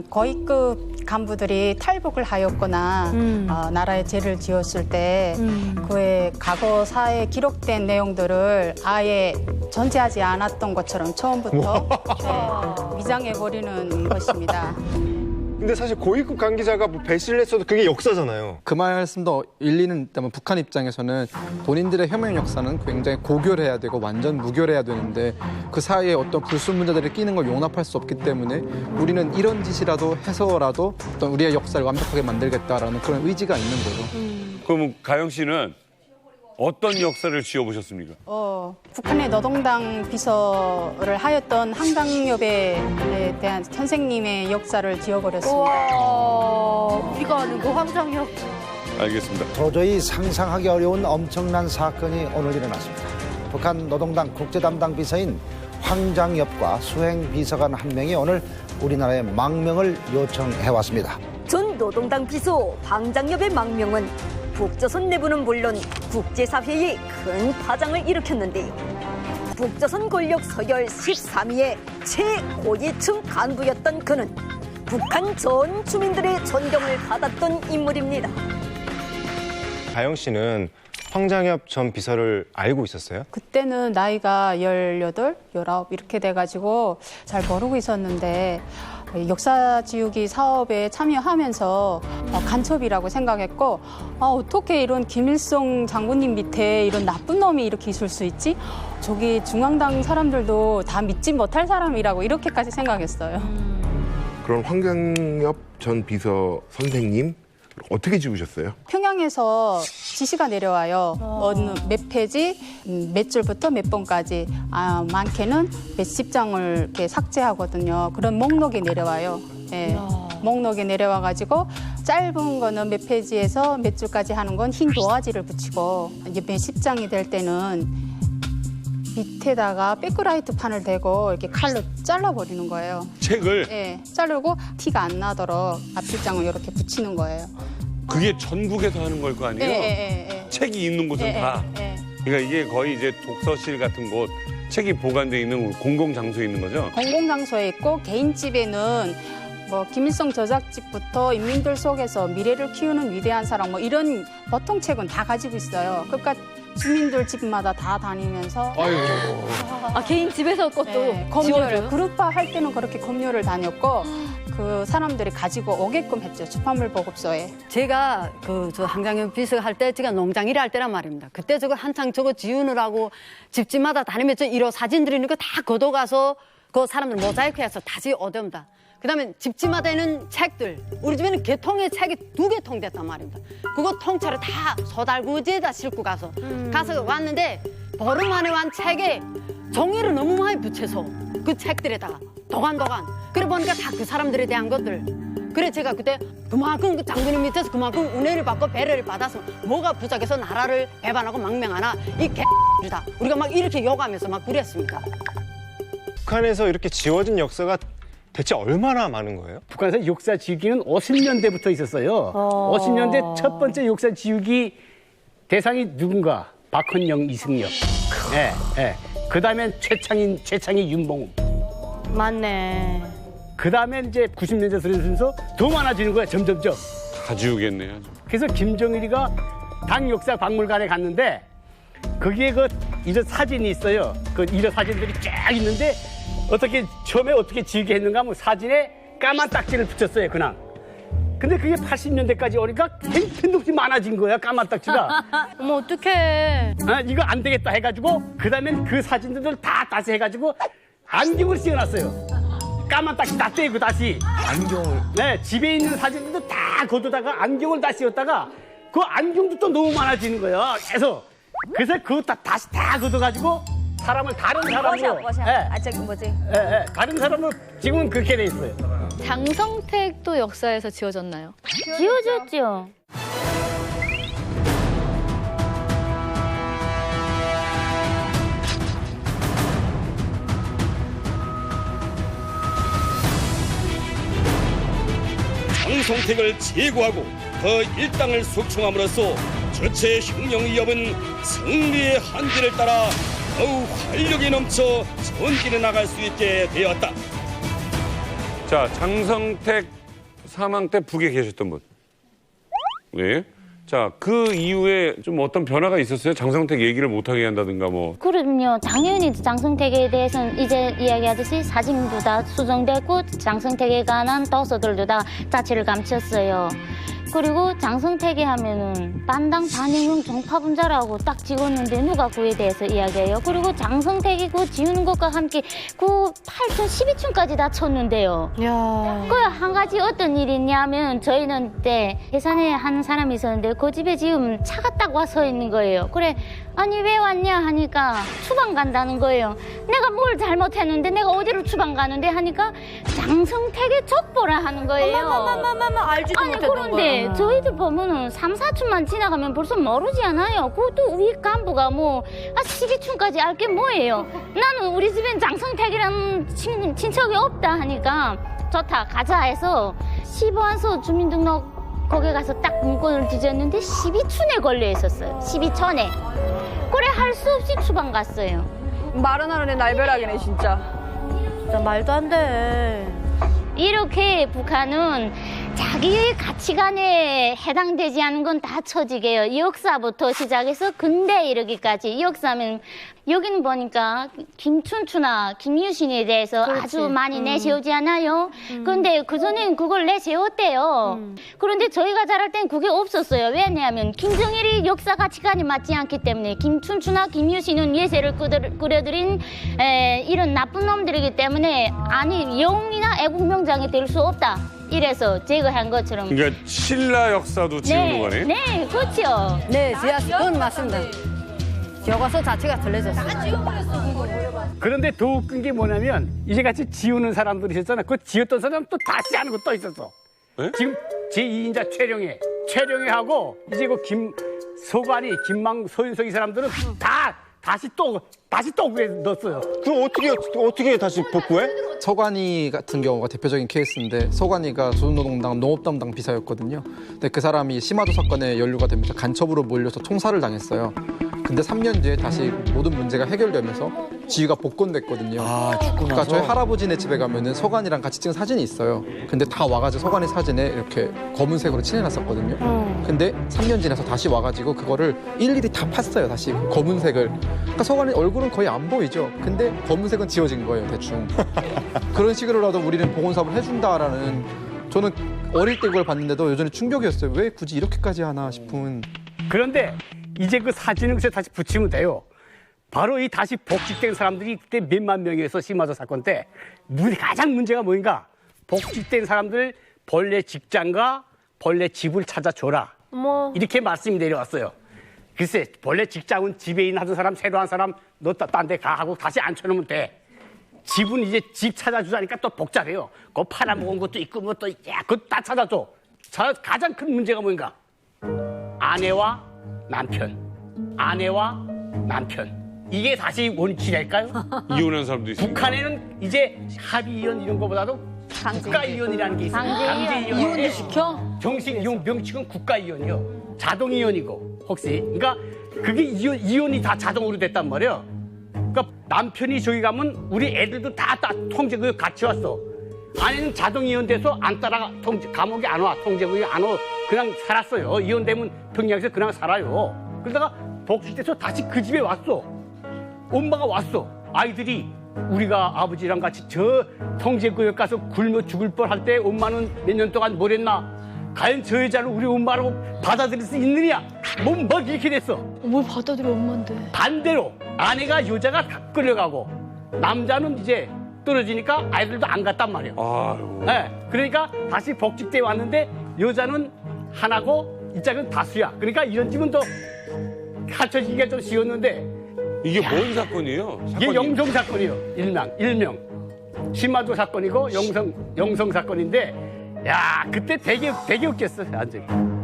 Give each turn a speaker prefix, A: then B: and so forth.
A: 고위급 간부들이 탈북을 하였거나 나라에 죄를 지었을 때 그의 과거사에 기록된 내용들을 아예 존재하지 않았던 것처럼 처음부터 미장해버리는 것입니다.
B: 근데 사실 고위급 관계자가 뭐 배신을 했어도 그게 역사잖아요.
C: 그 말씀도 일리는 있다면 북한 입장에서는 본인들의 혐행 역사는 굉장히 고결해야 되고 완전 무결해야 되는데 그 사이에 어떤 불순 문제들이 끼는 걸 용납할 수 없기 때문에 우리는 이런 짓이라도 해서라도 어떤 우리의 역사를 완벽하게 만들겠다라는 그런 의지가 있는 거죠.
D: 그럼 가영 씨는 어떤 역사를 지어보셨습니까?
A: 북한의 노동당 비서를 하였던 한강협에 대한 선생님의 역사를 지어버렸습니다.
E: 우리가 아는 그 황상혁.
D: 알겠습니다.
F: 도저히 상상하기 어려운 엄청난 사건이 오늘 일어났습니다. 북한 노동당 국제담당 비서인 황장엽과 수행 비서관 한 명이 오늘 우리나라에 망명을 요청해왔습니다.
E: 전 노동당 비서 황장엽의 망명은 북조선 내부는 물론 국제사회에 큰 파장을 일으켰는데요. 북조선 권력 서열 13위의 최고위층 간부였던 그는 북한 전 주민들의 존경을 받았던 인물입니다.
B: 가영 씨는 황장엽 전 비서를 알고 있었어요?
A: 그때는 나이가 18, 19 이렇게 돼가지고 잘 모르고 있었는데 역사 지우기 사업에 참여하면서 간첩이라고 생각했고 어떻게 이런 김일성 장군님 밑에 이런 나쁜 놈이 이렇게 있을 수 있지? 저기 중앙당 사람들도 다 믿지 못할 사람이라고 이렇게까지 생각했어요.
G: 그런 황장엽 전 비서 선생님 어떻게 지우셨어요?
A: 평양에서 지시가 내려와요. 어느 몇 페이지, 몇 줄부터 몇 번까지, 많게는 몇십 장을 이렇게 삭제하거든요. 그런 목록이 내려와요. 예. 목록이 내려와가지고 짧은 거는 몇 페이지에서 몇 줄까지 하는 건 흰 도화지를 붙이고 이제 몇십 장이 될 때는 밑에다가 백그라이트 판을 대고 이렇게 칼로 잘라버리는 거예요.
D: 책을?
A: 예, 자르고 티가 안 나도록 앞줄장을 이렇게 붙이는 거예요.
D: 그게 전국에서 하는 걸 거 아니에요?
A: 예.
D: 책이 있는 곳은 다. 그러니까 이게 거의 이제 독서실 같은 곳, 책이 보관돼 있는 공공장소에 있는 거죠?
A: 공공장소에 있고 개인 집에는 뭐 김일성 저작집부터 인민들 속에서 미래를 키우는 위대한 사람 뭐 이런 보통 책은 다 가지고 있어요. 그러니까 주민들 집마다 다 다니면서
E: 개인 집에서 것도
A: 검열을 그룹화 할 때는 그렇게 검열을 다녔고 그 사람들이 가지고 오게끔 했죠.出版물 보급소에.
H: 제가 저 황장엽 비서 할 때 제가 농장 일할 때란 말입니다. 그때 저거 한창 저거 지우느라고 집집마다 다니면서 이런 사진들이 있는 거 다 걷어가서 그 사람들 모자이크해서 다시 얻어옵니다. 그다음에 집집마다 있는 책들, 우리 집에는 개통의 책이 2개통 됐단 말입니다. 그거 통째로 다 소달구지에다 싣고 가서 왔는데 보름 만에 완 책에 종이를 너무 많이 붙여서 그 책들에다가 도관도관 그래 보니까 다 그 사람들에 대한 것들. 그래 제가 그때 그만큼 그 장군님 밑에서 그만큼 은혜를 받고 배려를 받아서 뭐가 부족해서 나라를 배반하고 망명하나 이 개X다. 우리가 막 이렇게 욕하면서 막 그랬습니다.
B: 북한에서 이렇게 지워진 역사가 대체 얼마나 많은 거예요?
I: 북한에서 역사 지우기는 50년대부터 있었어요. 50년대 첫 번째 역사 지우기 대상이 누군가? 박헌영, 이승엽. 그 다음엔 최창희, 윤봉우.
E: 맞네.
I: 그 다음에 이제 90년대 들어서면서 더 많아지는 거야, 점점점.
D: 다 지우겠네요.
I: 그래서 김정일이가 당 역사 박물관에 갔는데 거기에 이런 사진이 있어요. 이런 사진들이 쫙 있는데 처음에 어떻게 지우게 했는가 하면 사진에 까만 딱지를 붙였어요, 그냥. 근데 그게 80년대까지 오니까 펜독이 많아진 거야, 까만 딱지가.
E: 어머, 어떡해.
I: 이거 안 되겠다 해가지고 그다음엔 그 사진들을 다시 해가지고 안경을 씌워놨어요. 까만 딱지 다 떼고 다시.
G: 안경을?
I: 네, 집에 있는 사진들도 다 걷어다가 안경을 다 씌웠다가 그 안경도 또 너무 많아지는 거예요. 그래서 그거 다시 다 걷어가지고 사람을 다른 사람으로.
E: 저기 뭐지?
I: 다른 사람으로 지금은 그렇게 돼 있어요.
J: 장성택도 역사에서 지워졌나요?
E: 지워졌죠.
K: 장성택을 제거하고 더 일당을 숙청함으로써 주체 혁명 위협은 승리의 한계를 따라 더욱 활력이 넘쳐 전진해 나갈 수 있게 되었다.
D: 자, 장성택 사망 때 북에 계셨던 분. 네. 자, 그 이후에 좀 어떤 변화가 있었어요? 장성택 얘기를 못하게 한다든가 뭐.
E: 그럼요. 당연히 장성택에 대해서는 이제 이야기하듯이 사진도 다 수정됐고 장성택에 관한 도서들도 다 자취를 감췄어요. 그리고 장성택에 하면은 반당 반영용 종파분자라고 딱 찍었는데 누가 그에 대해서 이야기해요. 그리고 장성택이 그 지우는 것과 함께 그 8촌, 12촌까지 다 쳤는데요.
H: 야.
E: 그 한 가지 어떤 일이 있냐면 저희는 그때 예산에 한 사람이 있었는데 그 집에 지금 차가 딱 와 서 있는 거예요. 그래, 아니 왜 왔냐 하니까 추방 간다는 거예요. 내가 뭘 잘못했는데 내가 어디로 추방 가는데 하니까 장성택의 족보라 하는 거예요.
H: 알지도
E: 아니
H: 못했던
E: 그런데
H: 거야.
E: 저희들 보면은 3, 4촌만 지나가면 벌써 모르지 않아요. 그것도 위 간부가 뭐 12촌까지 알 게 뭐예요. 나는 우리 집엔 장성택이라는 친척이 없다 하니까 좋다 가자 해서 시보안서 주민등록 거기 가서 딱 문건을 뒤졌는데 12촌에 걸려 있었어요. 12촌에. 그래 할 수 없이 추방 갔어요.
H: 말은 하는 애 날벼락이네 진짜. 진짜 말도 안 돼.
E: 이렇게 북한은 자기의 가치관에 해당되지 않은 건 다 처지게요. 역사부터 시작해서 근대 이르기까지. 역사면 여기는 보니까 김춘추나 김유신에 대해서 아주 많이 내세우지 않아요? 그런데 그전엔 그걸 내세웠대요. 그런데 저희가 자랄 땐 그게 없었어요. 왜냐하면 김정일이 역사 가치관이 맞지 않기 때문에 김춘추나 김유신은 예세를 그려들인 이런 나쁜 놈들이기 때문에 아니 영웅이나 애국명장이 될 수 없다. 이래서 제거한 것처럼.
D: 그러니까 신라 역사도 지우는 거네.
E: 네, 그렇죠.
H: 네, 그건 맞습니다. 교과서 자체가 틀려졌어요.
I: 그런데 더 웃긴 게 뭐냐면 이제 같이 지우는 사람들이 있었잖아. 그 지었던 사람 또 다시 하는 거 또 있었어.
D: 에?
I: 지금 제2인자 최룡해하고 이제 그 김소관이 김망 소윤석 이 사람들은 다 다시 또 그에 넣었어요.
B: 그럼 어떻게 다시 복구해?
C: 서관이 같은 경우가 대표적인 케이스인데 서관이가 조선노동당 농업담당 비서였거든요. 근데 그 사람이 심화도 사건에 연루가 되면서 간첩으로 몰려서 총살을 당했어요. 근데 3년 뒤에 다시 모든 문제가 해결되면서 지위가 복권됐거든요.
F: 아, 죽고
C: 그러니까
F: 나서?
C: 저희 할아버지네 집에 가면은 서관이랑 같이 찍은 사진이 있어요. 근데 다 와가지고 서관이 사진에 이렇게 검은색으로 칠해놨었거든요. 근데 3년 지나서 다시 와가지고 그거를 일일이 다 팠어요. 다시 검은색을. 그러니까 서관이 얼굴은 거의 안 보이죠. 근데 검은색은 지워진 거예요, 대충. 그런 식으로라도 우리는 복원사업을 해준다라는, 저는 어릴 때 그걸 봤는데도 여전히 충격이었어요. 왜 굳이 이렇게까지 하나 싶은.
I: 그런데 이제 그 사진을 그래서 다시 붙이면 돼요. 바로 이 다시 복직된 사람들이 그때 몇만 명이어서 심화도 사건 때 가장 문제가 뭐인가? 복직된 사람들 본래 직장과 본래 집을 찾아줘라. 이렇게 말씀이 내려왔어요. 글쎄 본래 직장은 지배인 하던 사람 새로 한 사람 너 딴 데 가 하고 다시 앉혀놓으면 돼. 집은 이제 집 찾아주자니까 또 복잡해요. 그거 팔아먹은 것도 있고 뭐 또 그거 다 찾아줘. 가장 큰 문제가 뭔가? 아내와 남편. 이게 다시 원칙일까요?
D: 이혼한 사람도 있어요.
I: 북한에는 이제 합의 이혼 이런 거보다도 국가 이혼이라는 게 있어요. 강제 이혼을 시켜? 정식 이혼 명칭은 국가 이혼이요. 자동 이혼이고 혹시 그러니까 그게 이혼이 다 자동으로 됐단 말이에요. 그러니까 남편이 저기 가면 우리 애들도 다 통제구역 같이 왔어. 아내는 자동 이혼돼서 안 따라가 감옥에 안 와. 통제구역에 안 와. 그냥 살았어요. 이혼되면 평양에서 그냥 살아요. 그러다가 복직돼서 다시 그 집에 왔어. 엄마가 왔어. 아이들이 우리가 아버지랑 같이 저 통제구역 가서 굶어 죽을 뻔할 때 엄마는 몇 년 동안 뭘 했나? 과연 저 여자를 우리 엄마로 받아들일 수 있느냐? 뭐 이렇게 됐어.
J: 뭘 받아들여 엄마인데.
I: 반대로 아내가 여자가 다 끌려가고 남자는 이제 떨어지니까 아이들도 안 갔단 말이에요.
D: 아유.
I: 네, 그러니까 다시 복직돼 왔는데 여자는 하나고 이 짝은 다수야. 그러니까 이런 집은 또 갖춰지기가 좀 쉬웠는데
D: 이게 뭔 사건이에요?
I: 이게 영성 사건이에요. 일명 심화도 사건이고 영성 사건인데 야 그때 되게 웃겼어 완전.